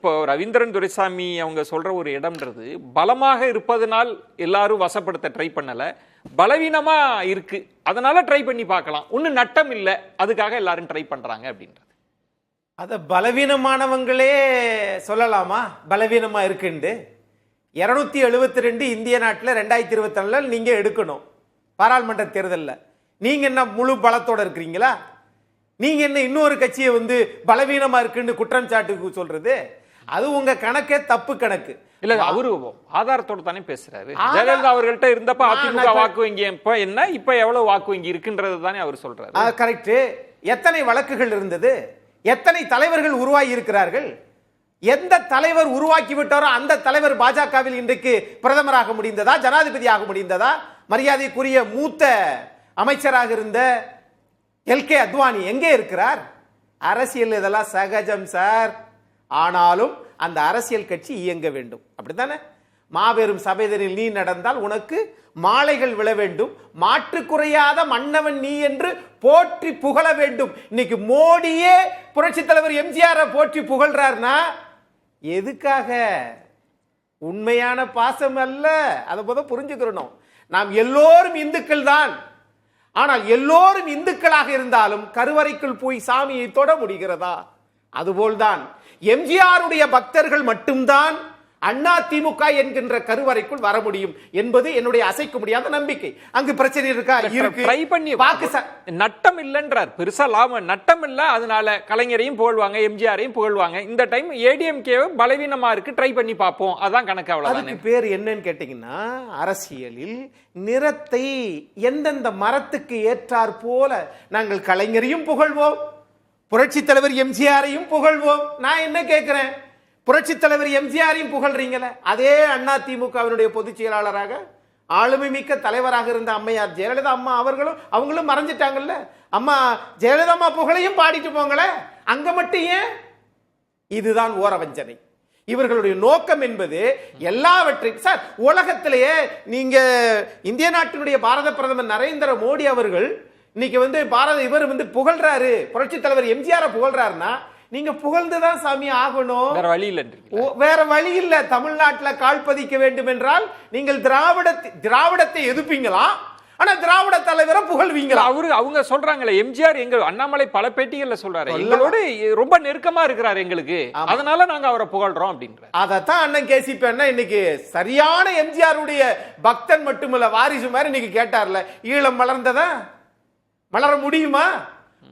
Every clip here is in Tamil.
இப்போ ரவீந்திரன் துரைசாமி அவங்க சொல்ற ஒரு இடம்ன்றது பலமாக இருப்பதனால் எல்லாரும் வசப்படுத்த ட்ரை பண்ணல, பலவீனமா இருக்கு அதனால ட்ரை பண்ணி பார்க்கலாம், ஒன்னும் நட்டம் இல்லை அதுக்காக எல்லாரும் ட்ரை பண்றாங்க அப்படின்றது. அத பலவீனமானவங்களே சொல்லலாமா பலவீனமா இருக்குண்டு? 272 இந்திய நாட்டில் 2024 நீங்க எடுக்கணும் பாராளுமன்ற தேர்தலில். நீங்க என்ன முழு பலத்தோட இருக்கிறீங்களா? நீங்க என்ன இன்னொரு கட்சியை பலவீனமா இருக்குன்னு குற்றம் சாட்டுக்கு சொல்றது? அது உங்க கணக்கே தப்பு கணக்கு இல்ல. அவரு ஆதாரத்தோட தானே பேசுறாரு. ஜெயலலிதா அவர்கள்ட்ட இருந்தப்ப அதிமுக வாக்கு வங்கி இப்ப என்ன, இப்ப எவ்வளவு வாக்கு வங்கி இருக்குன்றது தானே அவர் சொல்றாரு. கரெக்ட். எத்தனை வழக்குகள் இருந்தது, எத்தனை தலைவர்கள் உருவாகி இருக்கிறார்கள், எந்த தலைவர் உருவாக்கி விட்டாரோ அந்த தலைவர் பாஜகவில் இன்றைக்கு பிரதமராக முடிந்ததா, ஜனாதிபதியாக முடிந்ததா? மரியாதைக்குரிய மூத்த அமைச்சராக இருந்த எல்கே அத்வானி எங்கே இருக்கிறார்? அரசியல் இதெல்லாம் சகஜம் சார். ஆனாலும் அந்த அரசியல் கட்சி இயங்க வேண்டும், அப்படித்தானே? மாபெரும் சபைதனில் நீ நடந்தால் உனக்கு மாலைகள் விழ வேண்டும், மாற்று குறையாத மன்னவன் நீ என்று போற்றி புகழ வேண்டும். இன்னைக்கு மோடியே புரட்சி தலைவர் எம்ஜிஆர் போற்றி புகழ்றார்னா எதுக்காக? உண்மையான பாசம் அல்ல. அதை போத புரிஞ்சுக்கிறோம். நாம் எல்லோரும் இந்துக்கள் தான். ஆனால் எல்லோரும் இந்துக்களாக இருந்தாலும் கருவறைக்குள் போய் சாமியை தொட முடிகிறதா? அதுபோல்தான் எம்ஜிஆருடைய பக்தர்கள் மட்டும்தான் அண்ணா திமுக என்கின்ற கருவறைக்குள் வர முடியும் என்பது என்னுடைய அசைக்க முடியாத நம்பிக்கை. அங்கு பிரச்சனை இருக்கா? இருக்கு. ட்ரை பண்ணி நட்டம் இல்லைன்றார். பெருசா லாபம் நட்டம் இல்ல, அதனால கலைஞரையும் புகழ்வாங்க, எம்ஜிஆரையும் புகழ்வாங்க. இந்த டைம் ஏடிஎம்கே பலவீனமா இருக்கு, ட்ரை பண்ணி பார்ப்போம், அதான் கணக்கு. அவ்வளவுதான். அதுக்கு பேர் என்னன்னு கேட்டீங்கன்னா, அரசியலில் நிறத்தை எந்தெந்த மரத்துக்கு ஏற்றார் போல நாங்கள் கலைஞரையும் புகழ்வோம், புரட்சி தலைவர் எம்ஜிஆரையும் புகழ்வோம். நான் என்ன கேட்கிறேன், புரட்சி தலைவர் எம்ஜிஆரையும் புகழ்றீங்களே, அதே அண்ணா திமுகவினுடைய பொதுச் செயலாளராக ஆளுமை மிக்க தலைவராக இருந்த அம்மையார் ஜெயலலிதா அம்மா அவங்களும் மறைஞ்சிட்டாங்கல்ல. அம்மா ஜெயலலிதா அம்மா புகழையும் பாடிட்டு போங்களே, அங்க மட்டும் ஏன்? இதுதான் ஓரவஞ்சனை. இவர்களுடைய நோக்கம் என்பது எல்லாவற்றையும் சார், உலகத்திலேயே நீங்க இந்திய நாட்டினுடைய பாரத பிரதமர் நரேந்திர மோடி அவர்கள் இன்னைக்கு இவர் புகழ்றாரு, புரட்சி தலைவர் எம்ஜிஆர் புகழ்றாருன்னா நீங்க புகழ்ந்துதான் சாமி ஆகணும். வேற வழி இல்ல. வேற வழி இல்ல. தமிழ்நாட்டில் கால் பதிக்க வேண்டும் என்றால் நீங்கள் திராவிடத்தை எதிர்ப்பீங்களா? ஆனா திராவிட தலைவரை புகழ்வீங்களா? அவங்க சொல்றாங்களே, எம்ஜிஆர் எங்க அண்ணாமலை பல பேட்டிகள்ல சொல்றாரு, எங்களோட ரொம்ப நெருக்கமா இருக்கிறாரு எங்களுக்கு, அதனால நாங்க அவரை புகழ்றோம் அப்படின்ற. அதத்தான் அண்ணன் கேசிபி அண்ணா இன்னைக்கு சரியான எம்ஜிஆர் உடைய பக்தன் மட்டுமல்ல, வாரிசு மாதிரி இன்னைக்கு கேட்டார்ல, ஈழம் மலர்ந்ததா? மலர முடியுமா?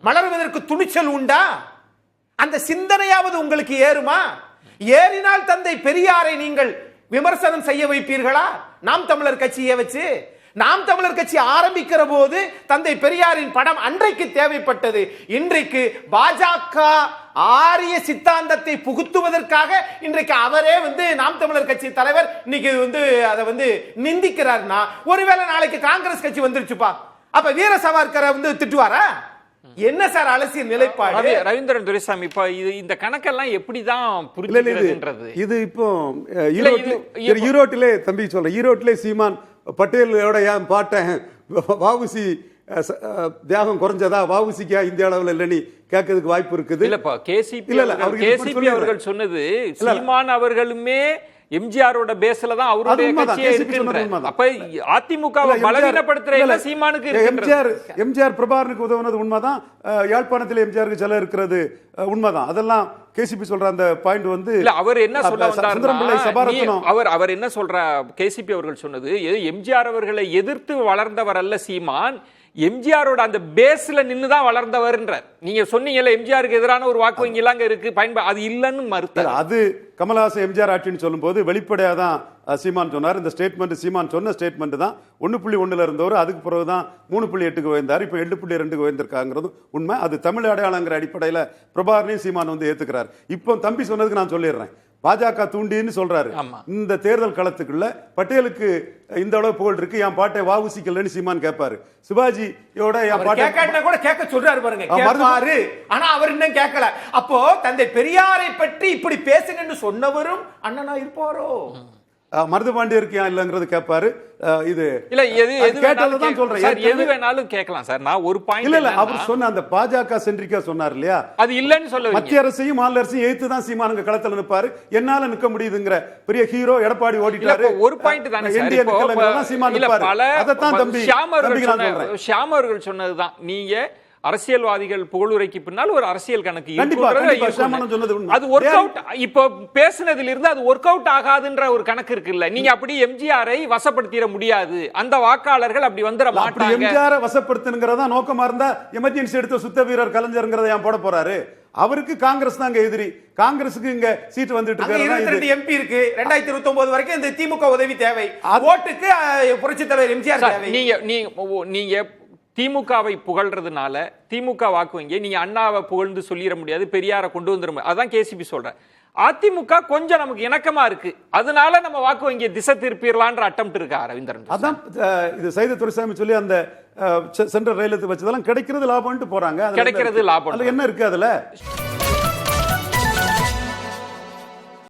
மலர்வதற்கு துணிச்சல் உண்டா? அந்த சிந்தனையாவது உங்களுக்கு ஏறுமா? ஏறினால் தந்தை பெரியாரை நீங்கள் விமர்சனம் செய்ய வைப்பீர்களா? நாம் தமிழர் கட்சியை வச்சு. நாம் தமிழர் கட்சி ஆரம்பிக்கிற போது தந்தை பெரியாரின் படம் அன்றைக்கு தேவைப்பட்டது. இன்றைக்கு பாஜக ஆரிய சித்தாந்தத்தை புகுத்துவதற்காக இன்றைக்கு அவரே நாம் தமிழர் கட்சி தலைவர் இன்னைக்கு அதை நிந்திக்கிறார்னா, ஒருவேளை நாளைக்கு காங்கிரஸ் கட்சி வந்துருச்சுப்பா, அப்ப வீர சவார்கரை திட்டுவாரா? என்ன சார் அரசியல் நிலைப்பாடு? ரவீந்திரன் துரைசாமி இப்ப இந்த கணக்கெல்லாம் எப்படிதான் புரிஞ்சுக்கிறதுன்றது? இது இப்போ ஈரோட்டிலே தம்பி சொல்ற, ஈரோட்டிலே சீமான் பட்டேலோட ஏன் பாட்டேன் வாவுசி தியாகம் குறைஞ்சதா, வாவுசிக்கா இந்திய அளவில் இல்லைன்னு கேட்கறதுக்கு வாய்ப்பு இருக்குது. இல்லப்பா, கேசிபி அவர்கள் சொன்னது சீமான் அவர்களுமே எம்ஜிஆரோட பேஸ்ல தான் அவருடைய கட்சியே இருக்கின்றது. அப்ப அதிமுகவை பலவீனப்படுத்துற சீமானுக்கு எம்ஜிஆர் பிரபாகரனுக்கு உதவுனது உண்மைதான், யாழ்ப்பாணத்தில் எம்ஜிஆருக்கு சில இருக்கிறது உண்மைதான். அதெல்லாம் கேசிபி சொல்ற அந்த பாயிண்ட் இல்ல, அவர் என்ன சொல்ல வந்தார், அவர் என்ன சொல்ற, கேசிபி அவர்கள் சொன்னது எம்ஜிஆர் அவர்களை எதிர்த்து வளர்ந்தவர் அல்ல சீமான், எம்ஜிஆரோட அந்த பேஸ்ல நின்னுதான் வளர்ந்தவர்ன்றார். நீங்க சொன்னீங்கல்ல எம்ஜிஆருக்கு எதிரான ஒரு வாக்கு வங்கி எல்லாம் இருக்கு, அது இல்லன்னு மறுத்தார். அது கமலஹாசன் எம்ஜிஆர் ஆட்சின்னு சொல்லும் போது வெளிப்படையா தான் சீமான் சொன்னார். இந்த ஸ்டேட்மெண்ட் சீமான் சொன்ன ஸ்டேட்மெண்ட் தான். 1.1 இருந்தவர் அதுக்கு பிறகுதான் 3.8 உயர்ந்தார், இப்ப 2.2 உயர்ந்திருக்காங்கிறது உண்மை. அது தமிழ் அடையாளங்கிற அடிப்படையில் பிரபாகரனையும் சீமான் ஏத்துக்கிறார். இப்போ தம்பி சொன்னதுக்கு நான் சொல்லிடுறேன், பாஜக தூண்டின்னு சொல்றாரு. இந்த தேர்தல் களத்துக்குள்ள பட்டேலுக்கு இந்த அளவு புகழ் இருக்கு, என் பாட்டை வாவுசிக்கலன்னு சீமான் கேட்பாரு. சிவாஜியோட என் பாட்டை கூட கேட்க சொல்றாரு பாருங்க, ஆனா அவர் இன்னும் கேட்கல. அப்போ தந்தை பெரியாரை பற்றி இப்படி பேசுங்கன்னு சொன்னவரும் அண்ணனா இருப்பாரோ? மருதுபாண்டி இருக்கியா இல்லங்கிறது கேட்பாரு. இது இல்ல எது கேட்டதான் சொல்றேன் சார், எது வேணாலும் கேட்கலாம் சார். நான் ஒரு பாயிண்ட் இல்ல அவர் சொன்ன அந்த பாஜக சென்ட்ரிக்கா சொன்னார் இல்லையா, அது இல்லன்னு சொல்ல மத்திய அரசையும் மாநில அரசையும் எதிர்த்து தான் சீமானுங்க களத்துல நிற்பாரு, என்னால நிக்க முடியுதுங்கிற பெரிய ஹீரோ எடப்பாடி ஓடிட்டாரு. ஒரு பாயிண்ட் தானே சார். சீமான் நிற்பாரு. அதைத்தான் தம்பி ஷியாம் அவர்கள் சொன்னதுதான். நீங்க அரசியல்வாதிகள் புகழுரைக்கு பின்னால் ஒரு அரசியல் கணக்கு அது ஒர்க் அவுட். இப்போ பேசுனதுல இருந்து அது ஒர்க் அவுட் ஆகாதுன்ற ஒரு கணக்கு இருக்குல்ல. நீங்க அப்படி எம்ஜிஆரை வசப்படுத்திட முடியாது, அந்த வாக்காளர்கள் அப்படி வந்துட மாட்டாங்க. எம்ஜிஆரை வசப்படுத்துங்கிறதா நோக்கமா இருந்தா எமர்ஜென்சி எடுத்த சுத்த வீரர் கலைஞர்ங்கிறத ஏன் போட போறாரு? அவருக்கு காங்கிரஸ் தான் எதிரி. காங்கிரஸுக்கு இங்க சீட் வந்துட்டு இருக்கு. 22 எம்பி இருக்கு. 2029 வரைக்கும் இந்த திமுக உதவி தேவை. ஓட்டுக்கு புரட்சித் தலைவர் எம்ஜிஆர் தேவை. நீங்க திமுகவை புகழ்றதுனால திமுக வாக்கு வங்கி நீங்க அண்ணாவை புகழ்ந்து சொல்லிட முடியாது, பெரியாரை கொண்டு வந்துட முடியாது. அதான் கேசிபி சொல்றேன். அதிமுக கொஞ்சம் நமக்கு இணக்கமா இருக்கு, அதனால நம்ம வாக்கு வங்கியை திசை திருப்பிடலான்ற அட்டம்ப்ட் இருக்கா ரவீந்திரன்? அதான் இது சைத துரைசாமி சொல்லி அந்த சென்ட்ரல் ரயில் வச்சதெல்லாம் கிடைக்கிறது லாபம்னு போறாங்க. கிடைக்கிறது லாபம் என்ன இருக்கு அதுல?